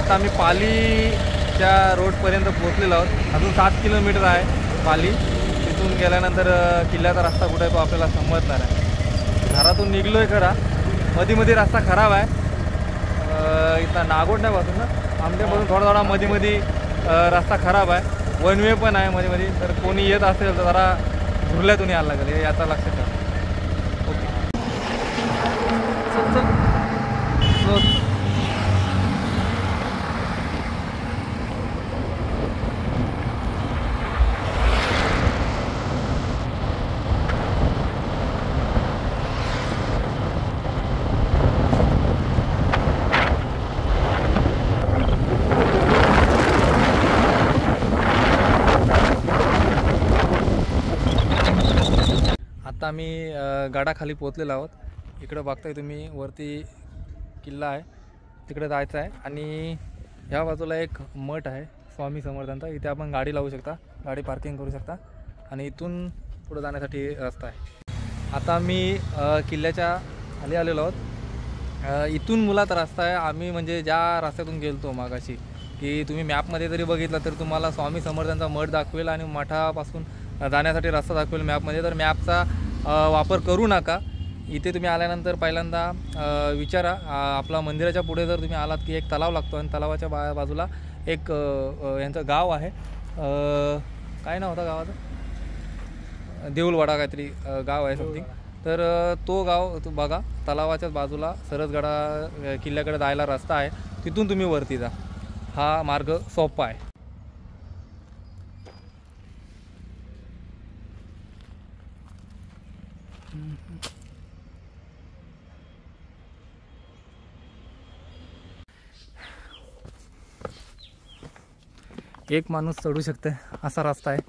आता आम्ही पालीच्या रोडपर्यंत पोहोचलेलो आहोत। अजून 7 किलोमीटर आहे पाली। तिथून गेल्यानंतर किल्ल्याचा रस्ता कुठे आहे तो आपल्याला समजणार आहे। घरातून निघलो आहे खरा, मध्ये रस्ता खराब आहे। इथं नागोड नाही पासून ना आमच्यापासून थोडा मध्ये रस्ता खराब आहे। वन वे पण आहे मध्ये, तर कोणी येत असेल तर जरा झुरल्यातून यायला लागेल, याचा लक्षात ठेवा। ओके आता आम्ही गडाखाली पोहोचलेलो आहोत। इकडे बघताय तुम्ही वरती किल्ला आहे, तिकडे जायचं आहे। आणि ह्या बाजूला एक मठ आहे स्वामी समर्थांचा, इथे आपण गाडी लावू शकता, गाडी पार्किंग करू शकता आणि इथून पुढे जाण्यासाठी रस्ता आहे। आता आम्ही किल्ल्याच्या खाली आलेलो आहोत। इथून मुलात रस्ता आहे। आम्ही म्हणजे ज्या रस्त्यातून गेलतो मागाशी, की तुम्ही मॅपमध्ये जरी बघितलं तर तुम्हाला स्वामी समर्थांचा मठ दाखवेल आणि मठापासून जाण्यासाठी रस्ता दाखवेल मॅपमध्ये। तर मॅपचा वापर करू नका। इथे तुम्ही आल्यानंतर पहिल्यांदा विचारा, आपला मंदिराच्या पुढे जर तुम्ही आलात की एक तलाव लागतो आणि तलावाच्या बाजूला एक यांचं गाव आहे, काय नाव होतं गावाचं, देऊलवाडा काहीतरी गाव आहे समथिंग। तर तो गाव तो बघा, तलावाच्याच बाजूला सरसगडा किल्ल्याकडे जायला रस्ता आहे, तिथून तुम्ही वरती जा। हा मार्ग सोपा आहे। एक माणूस चढू शकते असा रस्ता आहे।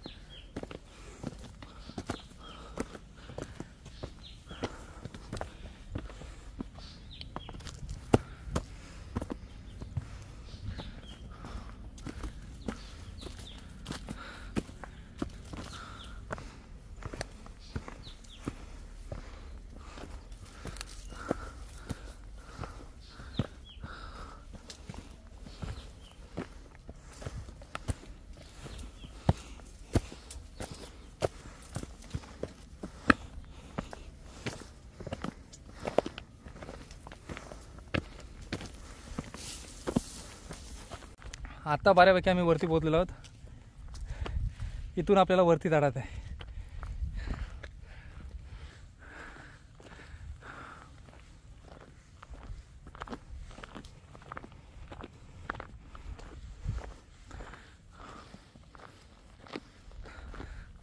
आता बऱ्यापैकी आम्ही वरती पोहोचलेलो आहोत। इथून आपल्याला वरती चढायचं आहे।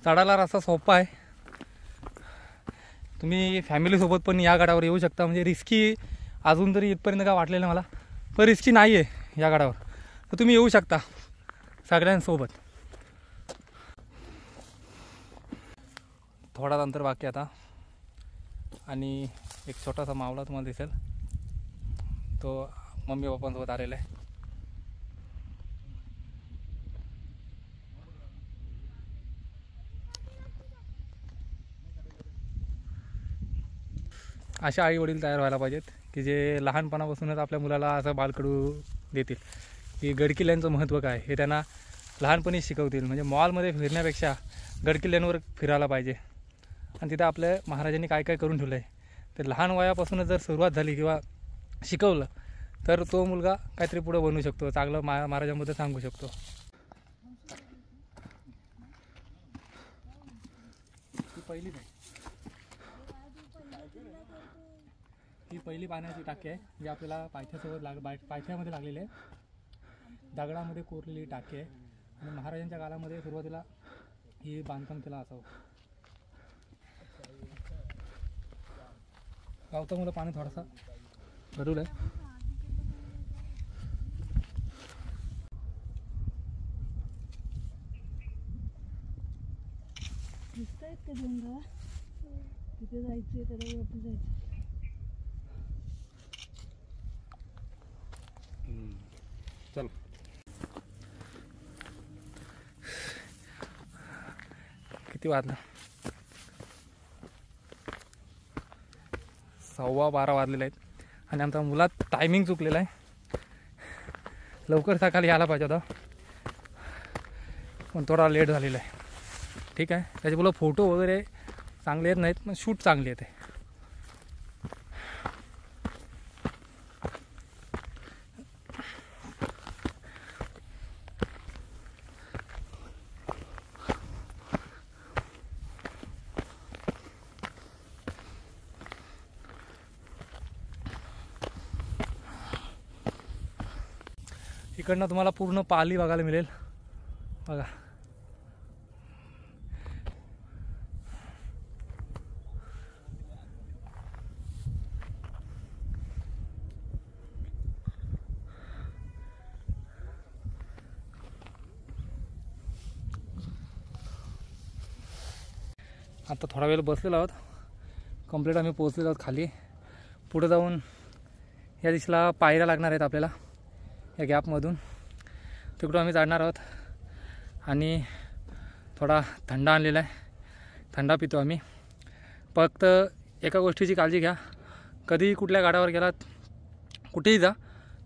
चढायला रस्ता सोपा आहे। तुम्ही फॅमिलीसोबत पण या गडावर येऊ शकता। म्हणजे रिस्की अजून तरी इथपर्यंत काय वाटलेलं मला, पण रिस्की नाही आहे या गडावर, तर तुम्ही येऊ शकता सगळ्यांसोबत। थोडा अंतर बाकी आता आणि एक छोटासा मावळा तुम्हाला दिसेल, तो मम्मी पप्पांसोबत आलेला आहे। अशा आई वडील तयार व्हायला पाहिजेत की जे लहानपणापासूनच आपल्या मुलाला असं बालकडू देतील की गडकिल्ल्यांचं महत्त्व काय हे त्यांना लहानपणी शिकवतील। म्हणजे मॉलमध्ये फिरण्यापेक्षा गडकिल्ल्यांवर फिरायला पाहिजे। आणि तिथं आपल्या महाराजांनी काय काय करून ठेवलं आहे ते लहान वयापासूनच जर सुरुवात झाली किंवा शिकवलं तर तो मुलगा काहीतरी पुढे बनू शकतो, चांगलं महाराजांबद्दल सांगू शकतो। ही पहिली पाण्याची टाकी आहे जी आपल्याला पायथ्यासोबत पायथ्यामध्ये लागलेली आहे, दगडामध्ये कोरलेली टाकी आहे। आणि महाराजांच्या काळामध्ये सुरुवातीला ही बांधकाम केलं असावं। गावतामुळे पाणी थोडासा भरवलं आहे। दिसतायत का डोंगर? तिथे जायचंय, त्याला वरती जायचं। चल किती वाजलं? 12:15 वाजलेले आहेत आणि आमचा मुलात टायमिंग चुकलेला आहे। लवकर सकाळी यायला पाहिजे होता, पण थोडा लेट झालेला आहे. ठीक आहे, त्याच्यामुळं फोटो वगैरे चांगले येत नाहीत, पण शूट चांगली येते. इकडनं तुम्हाला पूर्ण पाली बघायला मिळेल बघा. आता थोडा वेळ बसलेलो आहोत, कंप्लीट आम्ही पोहोचलेलो आहोत खाली. पुढे जाऊन या दिशेला पायऱ्या लागणार आहेत आपल्याला, या गॅपमधून तिकडून आम्ही चढणार आहोत. आणि थोडा थंडा आणलेला आहे, थंडा पितो आम्ही. फक्त एका गोष्टीची काळजी घ्या, कधी कुठल्या गाड्यावर गेलात कुठेही जा,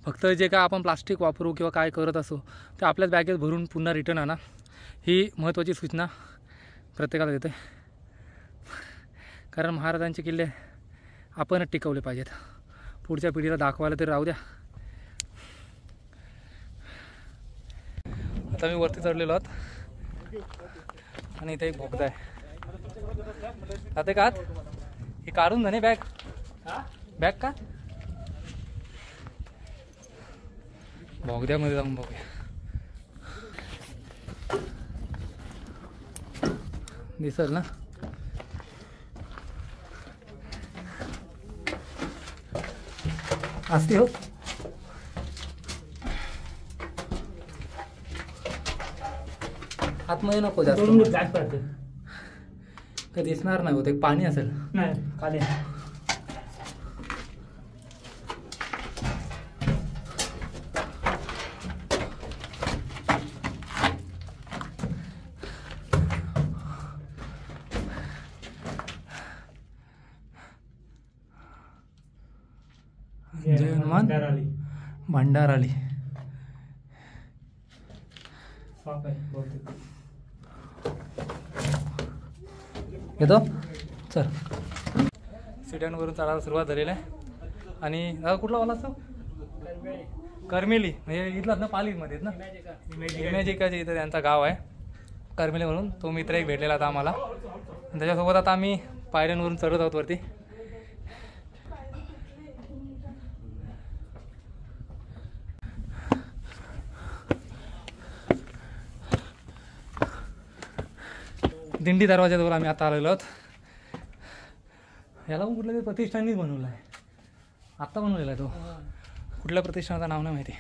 फक्त जे काय आपण प्लास्टिक वापरू किंवा काय करत असो ते आपल्याच बॅगेत भरून पुन्हा रिटर्न आणा. ही महत्त्वाची सूचना प्रत्येकाला देते, कारण महाराजांचे किल्ले आपणच टिकवले पाहिजेत, पुढच्या पिढीला दाखवायला तरी राहू द्या. आता मी वरती चढलेलो आहोत आणि इथे एक बोगदा आहे. जाते का आत? हे काढून जाणे बॅग, बॅग का? बोगद्यामध्ये जाऊन बघूया. दिसल ना? असते हो. आतमध्ये नको जास्त, काही दिसणार नाही होते, पाणी असेल नाही खाली. जय हनुमान भंडाराली. येतो चल. सिट्यांवरून चढायला सुरुवात झालेली आहे. आणि दादा कुठला वाला असतो? करमेली, म्हणजे इथलाच ना, पालीमध्ये ना, इमॅजिकाचे इथं त्यांचा गाव आहे करमेली म्हणून. तो मित्र एक भेटलेला आता आम्हाला, आणि त्याच्यासोबत आता आम्ही पायऱ्यांवरून चढत आहोत वरती. दिंडी दरवाजाजवळ आम्ही आता आलेलो आहोत. याला पण कुठल्या तरी प्रतिष्ठाननीच बनवला आहे, आत्ता बनवलेला आहे तो. कुठल्या प्रतिष्ठानाचं नाव नाही माहिती,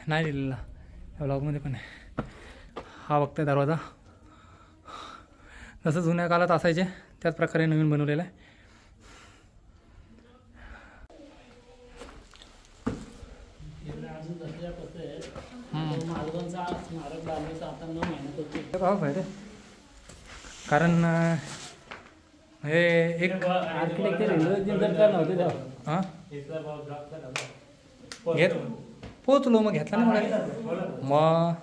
नाही दिलेला या ब्लॉगमध्ये पण आहे. हा बघताय दरवाजा, जसं जुन्या काळात असायचे त्याच प्रकारे नवीन बनवलेला आहे. कारण हे एक आर्किटेक्चर नव्हते हां घेत पोचलो, मग घेतला नाही मग.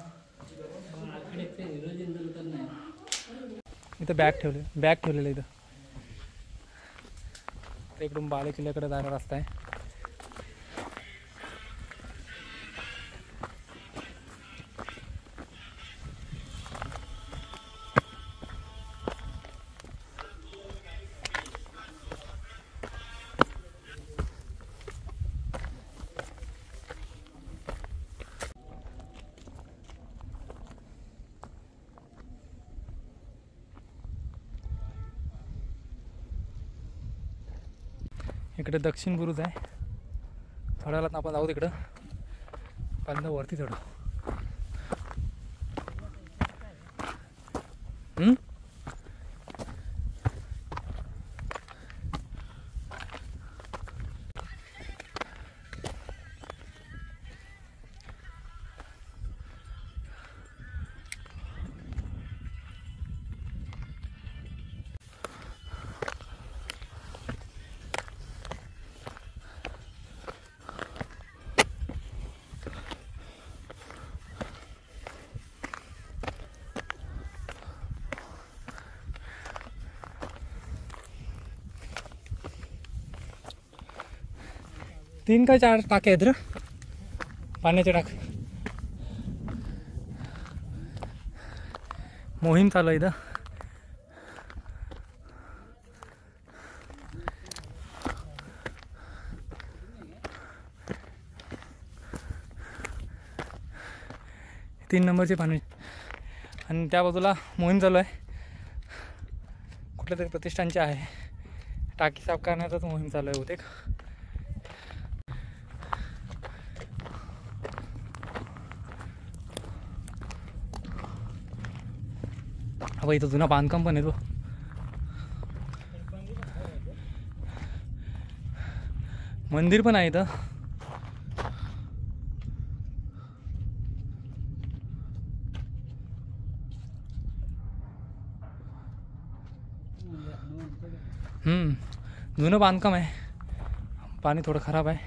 इथं बॅग ठेवलेलं इथं. इकडून बाले किल्ल्याकडे जायला रस्ता आहे. इकडे दक्षिण बुरुज आहे, थोड्या वेळात आपण जाऊ तिकडं, पहिल्यांदा वरती चढू. 3 का 4 टाके आहेत रे पाण्याचे टाक. मोहीम चालू आहे इथं. तीन नंबरचे पाणी आणि त्या बाजूला मोहीम चालू आहे. कुठल्या तरी प्रतिष्ठानचे आहे. टाकी साफ करण्याचाच मोहीम चालू आहे बहुतेक. हा इथं जुना बांधकाम पण आहे तो. मंदिर पण आहे इथं. जुनं बांधकाम आहे. पाणी थोडं खराब आहे.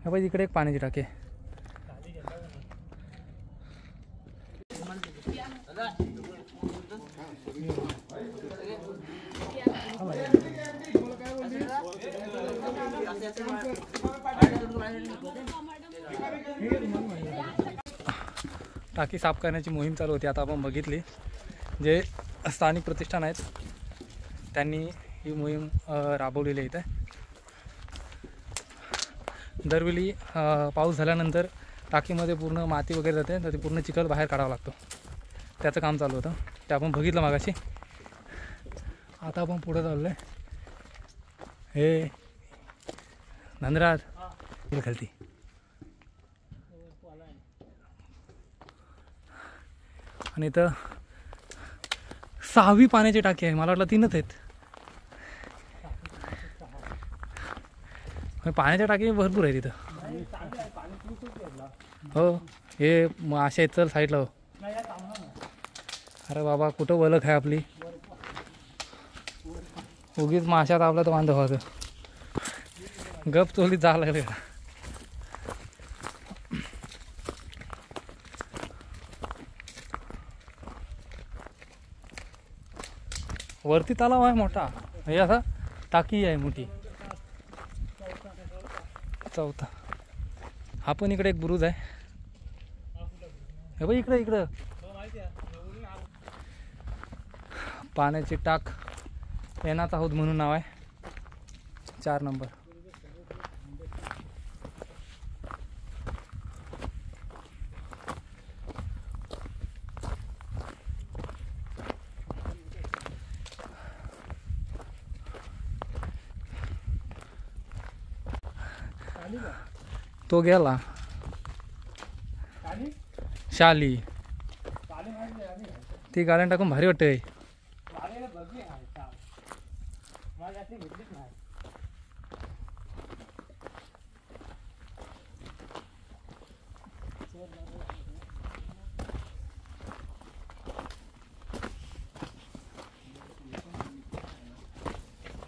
हा बाई इकडे एक पाण्याची टाकी आहे. टाकी साफ करण्याची मोहीम चालू होती. आता आपण बघितली. जे स्थानिक प्रतिष्ठान आहेत त्यांनी ही मोहीम राबवलेली आहे. इथे दरवेळी पाऊस झाल्यानंतर टाकीमध्ये पूर्ण माती वगैरे जाते तर ते पूर्ण चिखल बाहेर काढावा लागतो. त्याचं काम चालू होतं. ते आपण बघितलं मागाशी. आता आपण पुढे चाललो आहे. हे नंदराज खालती आणि इथं 6वी पाण्याची टाकी आहे. मला वाटलं 3च आहेत. पाण्याच्या टाकी भरपूर आहे तिथं. हो हे मासे आहेत. चल साईडला हो. अरे बाबा कुठं वलख आहे आपली. उगीच माशात आपला तर वांद व्हायचं. गप चोलीत जावं लागले. वरती तलाव आहे मोठा. हे असा टाकी आहे मोठी. 4था. हा पण इकडे एक बुरुज आहे. हे बघ इकडे इकडं पाण्याची टाक येणाचा हौद म्हणून नाव आहे. 4 नंबर. तो गेला शाली. ती गाड्यान टाकून भारी वाटते.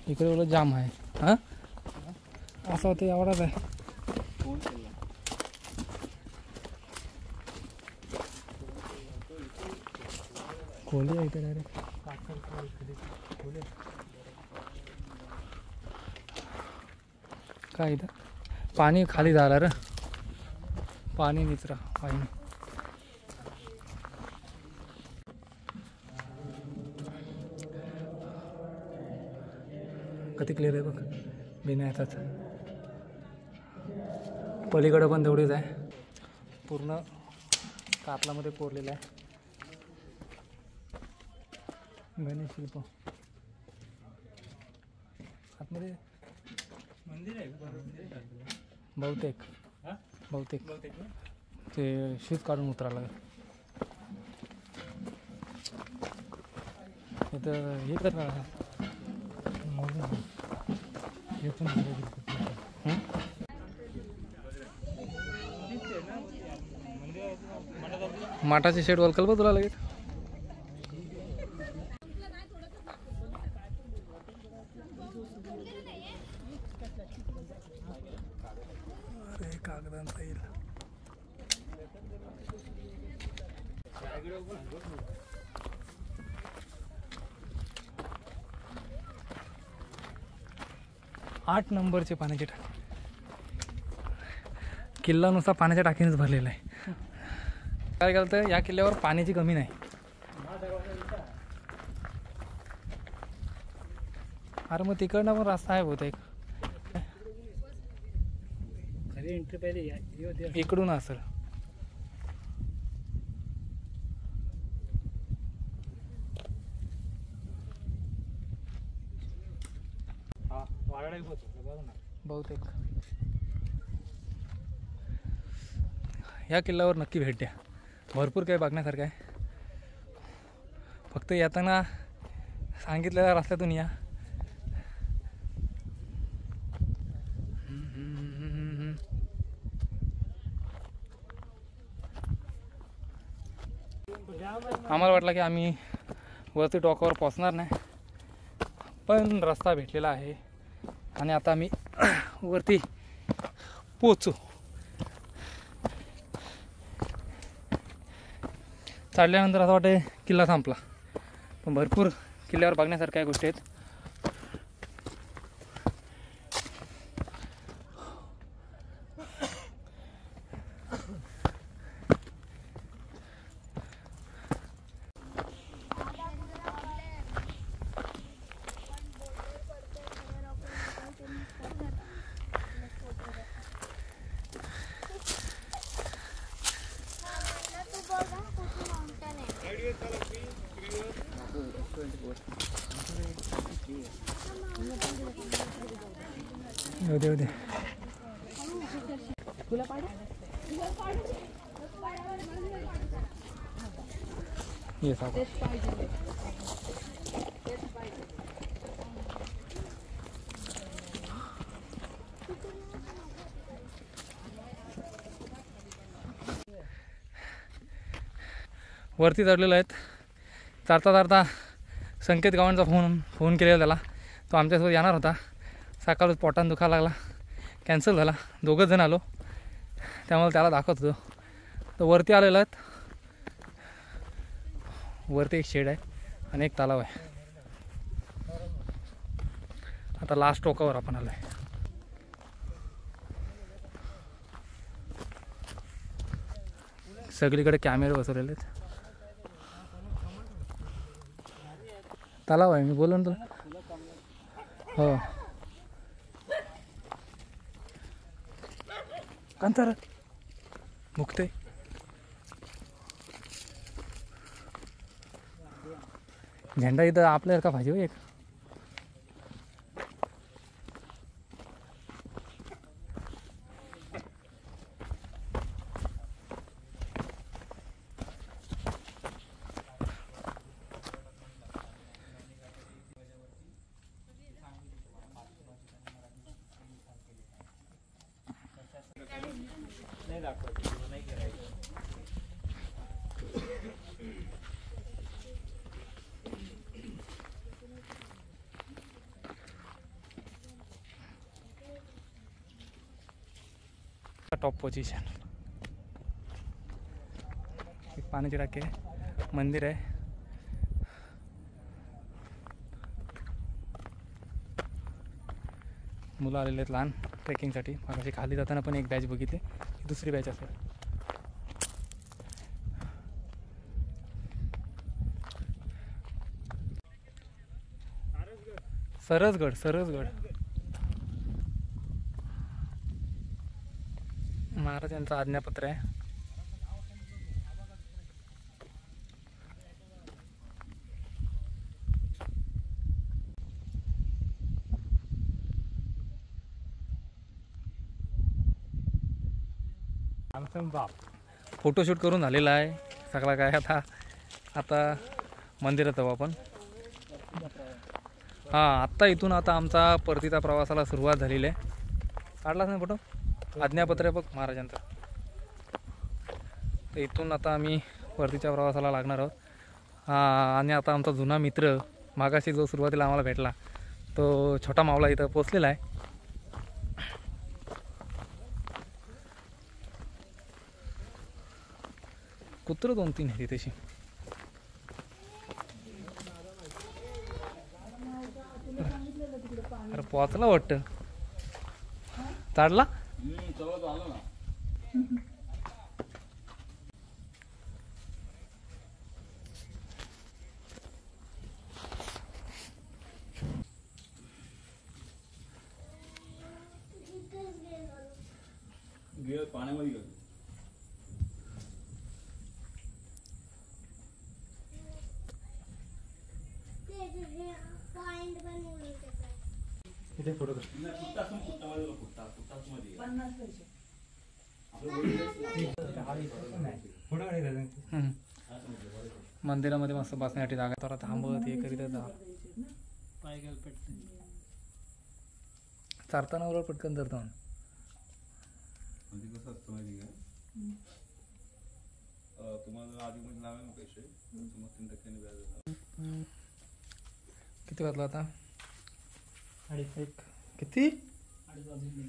इकडे बोल जाम आहे. हा असं होतं एवढाच आहे. खोली आहे इथे डायरेक्ट. काय इथं पाणी खाली झालं रे. पाणी निचरा पाणी. किती क्लिअर आहे बघ. बिना याचाच. पलीकडं पण तेवढीच आहे. पूर्ण कातलामध्ये कोरलेलं आहे. गणेश शिल्प आतमध्ये मंदिर आहे बहुतेक. ते शीत काढून उतरायला लागेल. इथं हे तर माठाचे शेड वलकल बघ तुला लगेच. अरे कागदांचा येईल. 8 नंबरचे पाण्याचे टाके. किल्ला नुसता पाण्याच्या टाकीनेच भरलेला आहे. काय केलं तर या किल्ल्यावर पाण्याची कमी नाही. अरे मग तिकडनं पण रस्ता आहे बहुतेक. खरी एंट्री पहिले इकडून असेल. बहुतेक या किल्ल्यावर नक्की भेट द्या. भरपूर काही बघण्यासारखं आहे. फक्त येताना सांगितलेल्या रस्त्यातून या. आम्हाला वाटलं की आम्ही वरती टॉकावर पोचणार नाही, पण रस्ता भेटलेला आहे आणि आता आम्ही वरती पोचू. चढल्यानंतर असं वाटतं किल्ला संपला, पण भरपूर किल्ल्यावर बघण्यासारख्या गोष्टी आहेत. येऊ दे. ये सावकाश. वरती चढलेलो आहेत. चढता संकेत गावांचा फोन केलेला त्याला. तो आमच्यासोबत येणार होता. सकाळच पोटान दुखायला लागला, कॅन्सल झाला. 2 जण आलो, त्यामुळे त्याला दाखवत होतो. तर वरती आलेलो आहेत. वरती एक शेड आहे आणि एक तलाव आहे. आता लास्ट टोकावर आपण आलो आहे. सगळीकडे कॅमेरे बसवलेले आहेत. तलाव आहे, मी बोललो ना तुला. हो अंतर मुक्ते. झेंडा इथं आपल्याला पाहिजे हो एक. Top position. एक पाण्याची टाकी आहे, मंदिर आहे. मुलं आलेले आहेत लहान ट्रेकिंगसाठी. मागाशी खाली जाताना पण एक बॅच बघितली, दुसरी बॅच असेल. सरसगड महाराजांचं आज्ञापत्र आहे. फोटोशूट करून झालेला आहे सगळा. काय आता मंदिरात जाऊ आपण. हां, आत्ता इथून आता आमचा परतीचा प्रवासाला सुरुवात झालेली आहे. काढलाच नाही फोटो? आज्ञापत्र आहे बघ महाराजांचं. तर इथून आता आम्ही परतीच्या प्रवासाला लागणार आहोत. आणि आता आमचा जुना मित्र मागाशी जो सुरुवातीला आम्हाला भेटला, तो छोटा मावला इथं पोचलेला आहे. कुत्रं 2-3 आहे तशी. अरे पोचला वाटतं. काढला पाण्यामध्ये गेलो इथे फोटो कर. मंदिरामध्ये मस्त बसण्यासाठी जागा तर थांबवत हे करीत जा पाय गेल पटकन. चारताना बरोबर पटकन धरतो म्हणजे कसं असतं माहिती का तुम्हाला आधी मध्ये लावेल ना पैसे मग 3% व्याज येतं. किती वाजला आता अडीच किती वाजले.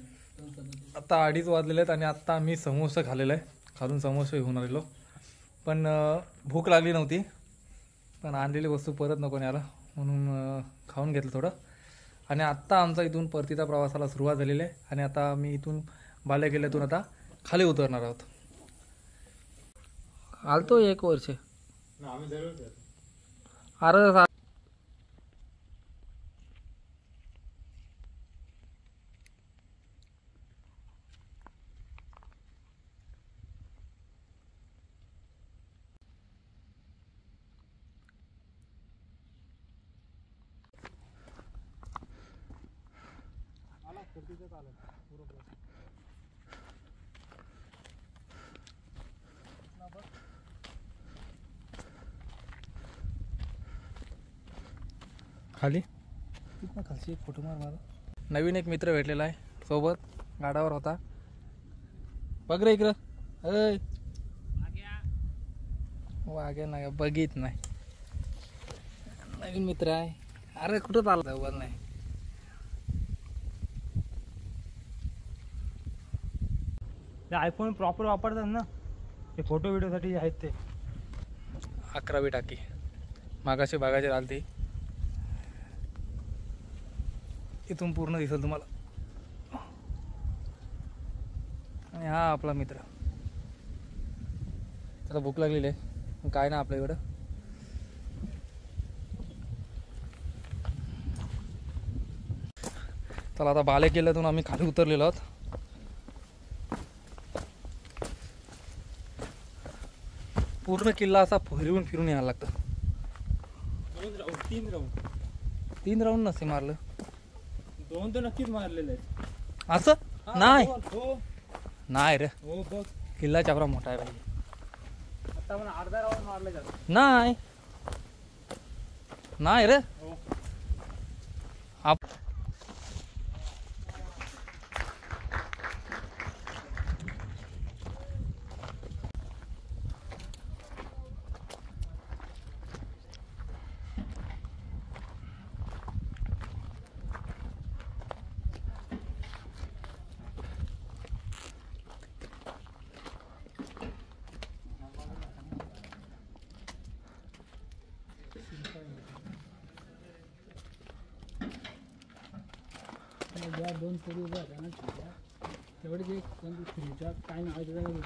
आता 2:30 वाजलेले आहेत आणि आत्ता आम्ही समोसा खाल्लेला आहे. खालून समोसा घेऊन आलेलो पण भूक लागली नव्हती पण आणलेली वस्तू परत नको न्यायला म्हणून खाऊन घेतलं थोडं आणि आत्ता आमचा इथून परतीचा प्रवासाला सुरुवात झालेली आहे आणि आता आम्ही इथून बालेकिल्ल्यातून आता खाली उतरणार आहोत. आलतो 1 वर्ष अरे खाली तिथं खालची एक फोटो मार माझा. नवीन एक मित्र भेटलेला आहे सोबत गाडावर होता. बघ रे इकडं अय वाघ्या नाही बघित नाही नवीन मित्र आहे. अरे कुठं चालला उभा नाही ते आयफोन प्रॉपर वापरतात ना ते फोटो व्हिडिओसाठी आहेत ते. 11वी टाकी मागाशी बागाची राहती इथून पूर्ण दिसेल तुम्हाला आणि हा आपला मित्र. त्याला भूक लागलेली आहे काय ना आपल्या इकडं चला आता बालेकिल्ल्यातून आम्ही खाली उतरलेलो आहोत. पूर्ण किल्ला असा फिरून फिरून यायला लागतं. 3 राऊंड नसे मारलं 2 तर नक्कीच मारलेले आहेत. असं नाही हो नाही रे हो बघ किल्ला चापरा मोठा आहे भाई. आता मला अर्धा राऊंड मारले जातात. नाही नाही रे हो आप ज्या 2 पोरी उभ्या होत्या ना छोट्या तेवढेच एक तुमच्या काय नाव आहे त्याचं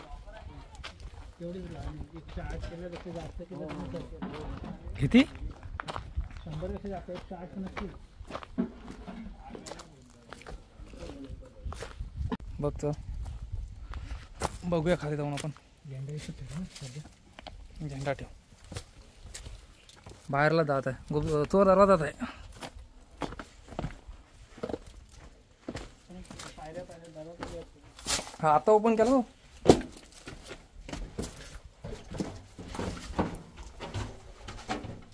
तेवढीच लहान 108 केल्यापेक्षा जास्त केलं किती 100 पेक्षा जास्त 108 नक्की. बघतो बघूया खाली जाऊन आपण. झेंडा इथं ठेवू ना सध्या. झेंडा ठेव बाहेरला जात आहे चोर दरवाजात आहे. हा आता ओपन केला हो.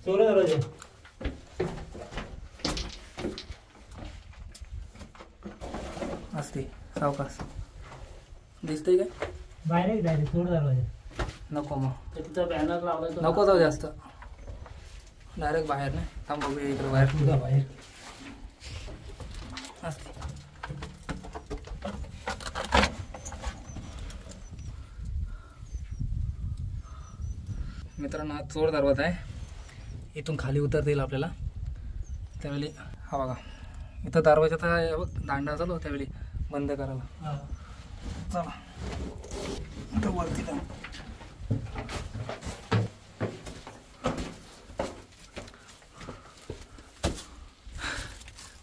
चोर दरवाजा असते सावकाश दिसतंय काय बाहेर डायरेक्ट चोर दरवाजा. नको मग तिथं बॅनर लावला नको जाऊ जास्त डायरेक्ट बाहेर नाही थांब बघूया इकडे बाहेर तुझा बाहेर असते. मित्रांनो हा चोर दरवाजा आहे. इथून खाली उतरता येईल आपल्याला. त्यावेळी हा बघा इथं दरवाजाचा बघ दांडा चालू त्यावेळी बंद करायला. चला आता वरती जाऊ.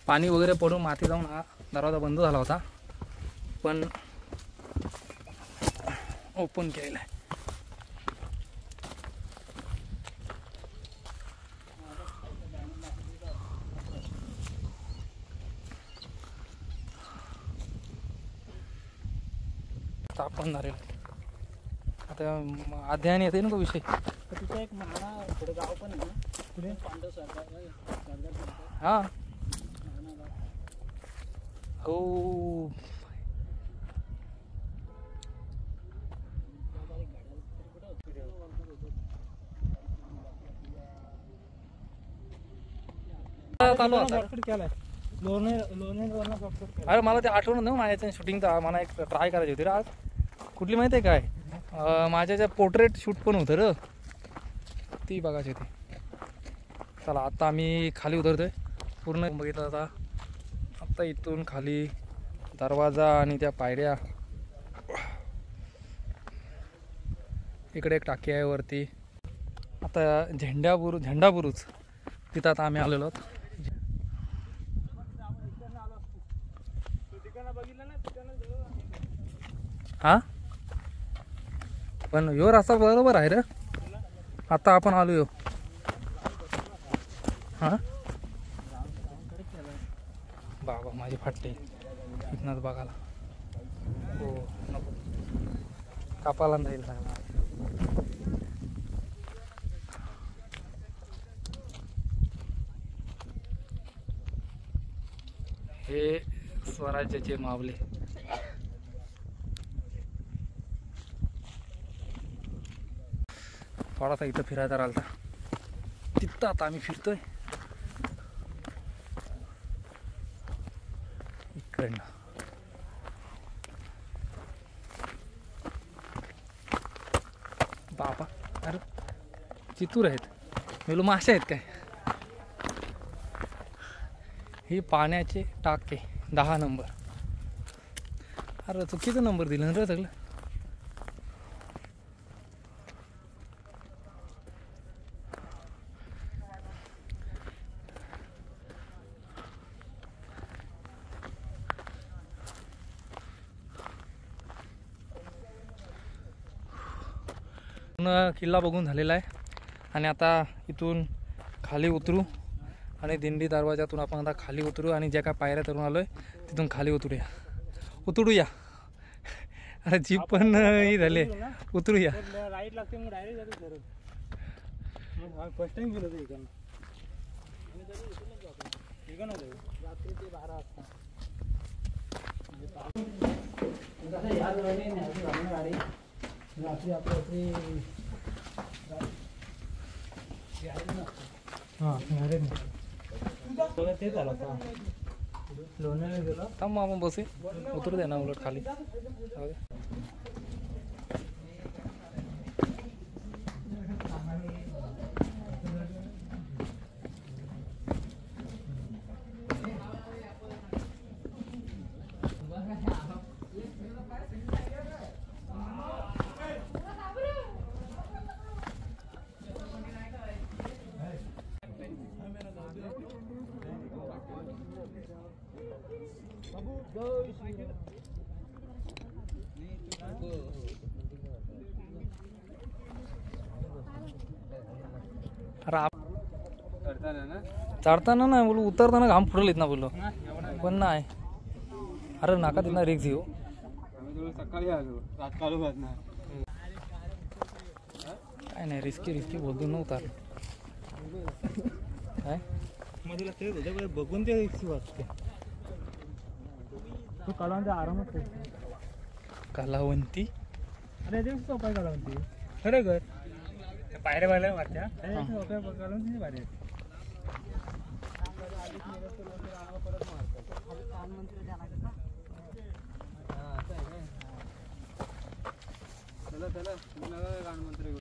पाणी वगैरे पडून माती जाऊन हा दरवाजा बंद झाला होता, पण ओपन केलेला आहे. आपण झालेलं आता अध्ययन येते ना तो विषय. तिथं एक महाडा पुढे गाव पण आहे ना, पुढे पांडव सरकार. हां हो. चालू आता. अरे मला ते आठवण नाही माझ्या शूटिंगचा. मला एक ट्राय करायची होती रे आज. कुठली माहिती आहे काय, माझ्या ज्या पोर्ट्रेट शूट पण होतं र, ती बघायची होती. चला आता आम्ही खाली उतरतोय. पूर्ण बघितलं आता. आता इथून खाली दरवाजा आणि त्या पायऱ्या. इकडे एक टाकी आहे वरती. आता झेंडा बुरुज तिथं आता आम्ही आलेलो आहोत. हा पण ह्यो रस्ता बरोबर आहे रे. आता आपण आलो यो. हा बाबा माझे फाटते इथनच बघायला. हो नको कापाला जाईल चांगला. हे स्वराज्याचे मावले. थोडासा इथं फिरायचा राहिला, तिथं आता आम्ही फिरतोय. इकडनं बाबा अरे चितूर आहेत, मेलो मासे आहेत काय. हे पाण्याचे टाके 10 नंबर. अरे चुकीचा नंबर दिला रे सगळं. किल्ला बघून झालेला आहे आणि आता इथून खाली उतरू आणि दिंडी दरवाजातून आपण आता खाली उतरू आणि ज्या काय पायऱ्या तरून आलोय तिथून खाली उतरूया. अरे जीप पण ही झाले. उतरूया. राईट लागते मग डायरेक्ट जातो. फर्स्ट टाइम गेलो इकडनं. रात्री ते 12 वाजता गाडी रात्री आपली ते झालं का लोण्याला गेलो. थांब मग आपण बसे उतरू दे ना उलट खाली. चढताना ना बोलू, उतरताना घाम फुटलेत ना बोललो, पण नाही. अरे नाका तिथं रिक्स येऊ. सकाळी आलो रात चालू ना काय नाही रिस्की बोलतो न उतार. काय मध्ये ते होते बघून ते रिक्सी वाटते. तू कलावंती आरामात कलावंती. अरे ते सोपाय कलावंती खरं पायऱ्या बायला वाटत्या कलावंती बाहेर. मंत्री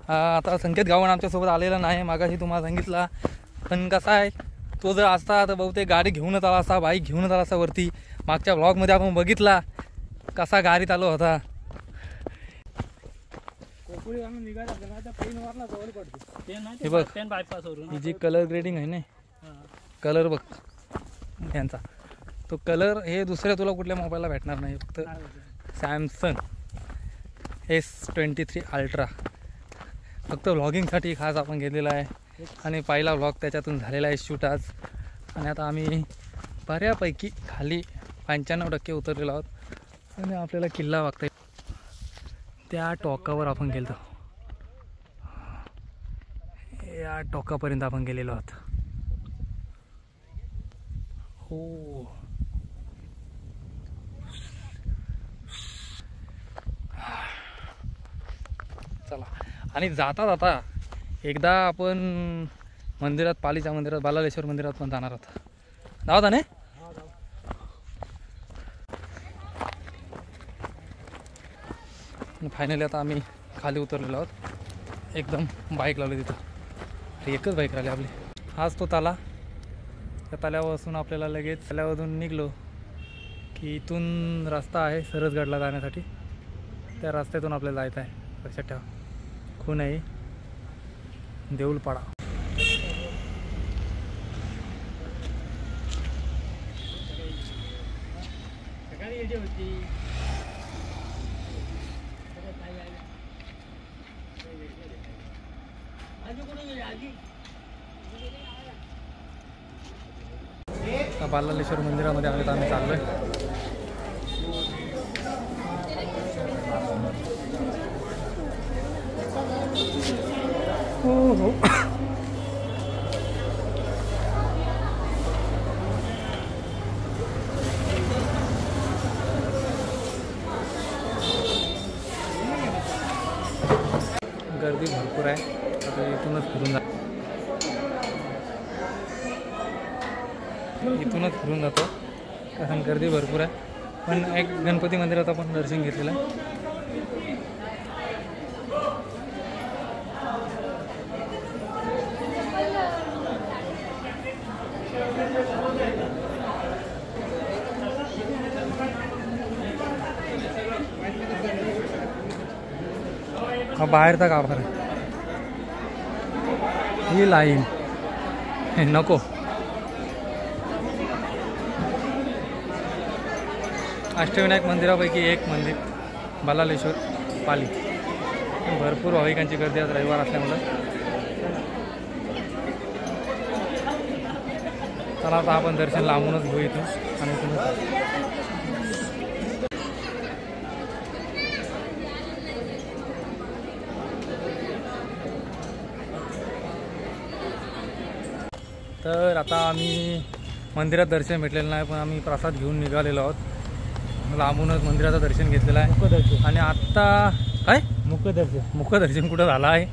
आता संकेत गावण आमच्यासोबत आलेला नाही, मागाशी तुम्हाला सांगितला. पण कसा आहे, तो जर असता तर बहुतेक गाडी घेऊनच आला असता, बाईक घेऊनच आला असता वरती. मागच्या व्लॉगमध्ये आपण बघितला कसा गाडीत आलो होता. हे बघ ही जी कलर ग्रेडिंग आहे ना, कलर बघ यांचा, तो कलर हे दुसऱ्या तुला कुठल्या मोबाईलला भेटणार नाही. फक्त सॅमसंग S23 अल्ट्रा फक्त व्लॉगिंगसाठी खास आपण घेतलेला आहे. आणि पहिला व्लॉग त्याच्यातून झालेला आहे शूट आज. आणि आता आम्ही बऱ्यापैकी खाली 95% उतरलेलो आहोत. आणि आपल्याला किल्ला बघता त्या टोकावर आपण गेलो, या टोकापर्यंत आपण गेलेलो आहोत. हो चला. आणि जाता जाता एकदा आपण मंदिरात, पालीच्या मंदिरात, बालालेश्वर मंदिरात पण जाणार आहोत. जाऊ ना. फायनली आता आम्ही खाली उतरलेलो आहोत. एकदम बाईक लावली तिथं, एकच बाईक राहिली आपली. हाच तो ताला. त्या ताल्यावर बसून आपल्याला लगेच ताल्यावरून निघलो की इथून रस्ता आहे सरसगडला जाण्यासाठी. त्या रस्त्यातून आपल्याला जायचं आहे. लक्षात ठेवा, खून आहे देऊलपाडा. बालालेश्वर मंदिरामध्ये आले तर आम्ही चाललोय. हो गर्दी भरपूर आहे. आता इथूनच फिरून जातो कारण गर्दी भरपूर आहे. पण एक गणपती मंदिरात आपण दर्शन घेतलेलं आहे. हा बाहेरचा गाभार आहे. ही लाईन हे नको. अष्टविनायक मंदिरापैकी एक मंदिर बालालेश्वर पाली. भरपूर भाविकांची गर्दी आज रविवार असल्यामुळं. चला आता आपण दर्शन लांबूनच घेऊ इथून. आणि इथून तर आता आम्ही मंदिरात दर्शन भेटलेलं नाही, पण आम्ही प्रसाद घेऊन निघालेलो आहोत. लांबूनच मंदिराचं दर्शन घेतलेलं आहे. मुखदर्शन. आणि आत्ता काय मुखदर्शन कुठं झालं आहे?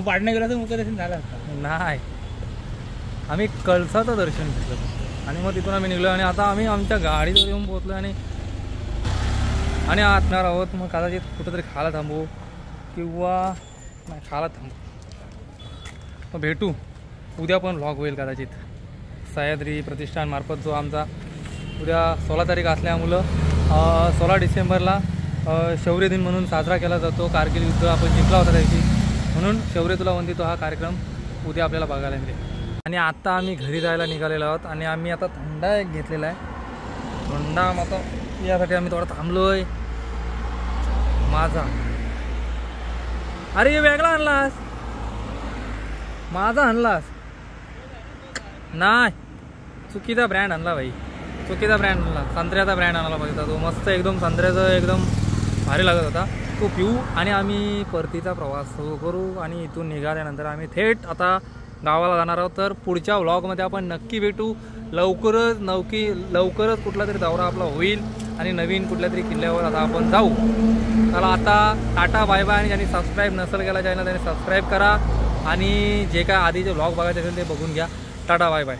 पाडणं गेला तर मुखदर्शन झालं असतं. नाही, आम्ही कळसाचं दर्शन घेतलं आणि मग तिथून आम्ही निघलो. आणि आता आम्ही आमच्या गाडीवर येऊन पोहोचलो आणि आतणार आहोत. मग कदाचित कुठंतरी खायला थांबू किंवा नाही खायला थांबू. मग भेटू उद्या, पण व्लॉग होईल कदाचित. सह्याद्री प्रतिष्ठानमार्फत जो आमचा उद्या 16 तारीख असल्यामुळं 16 डिसेंबरला शौर्य दिन म्हणून साजरा केला जातो. कारगिल युद्ध आपण जिंकला होता त्याची, म्हणून शौर्य तुला वंदितो हा कार्यक्रम उद्या आपल्याला बघायला मिळेल. आणि आत्ता आम्ही घरी जायला निघालेलो आहोत. आणि आम्ही आता थंडा एक घेतलेला आहे. थंडा आता यासाठी आम्ही थोडा थांबलो आहे. माझा अरे वेगळा आणलास, माझा आणलास नाही, चुकीचा ब्रँड आणला भाई, चुकीचा ब्रँड आणला. संत्र्याचा ब्रँड आणायला पाहिजे तो. मस्त एकदम संत्र्याचं एकदम भारी लागत होता. तो पिऊ आणि आम्ही परतीचा प्रवास सुरू करू. आणि इथून निघाल्यानंतर आम्ही थेट आता गावाला जाणार आहोत. तर पुढच्या व्लॉगमध्ये आपण नक्की भेटू. लवकरच कुठला तरी दौरा आपला होईल आणि नवीन कुठल्या तरी किल्ल्यावर आता आपण जाऊ. चला आता टाटा बाय बाय. आणि ज्यांनी सबस्क्राईब नसेल केला चॅनल त्यांनी सबस्क्राईब करा. आणि जे काय आधीचे व्लॉग बघायचे असेल ते बघून घ्या. Tata bye bye.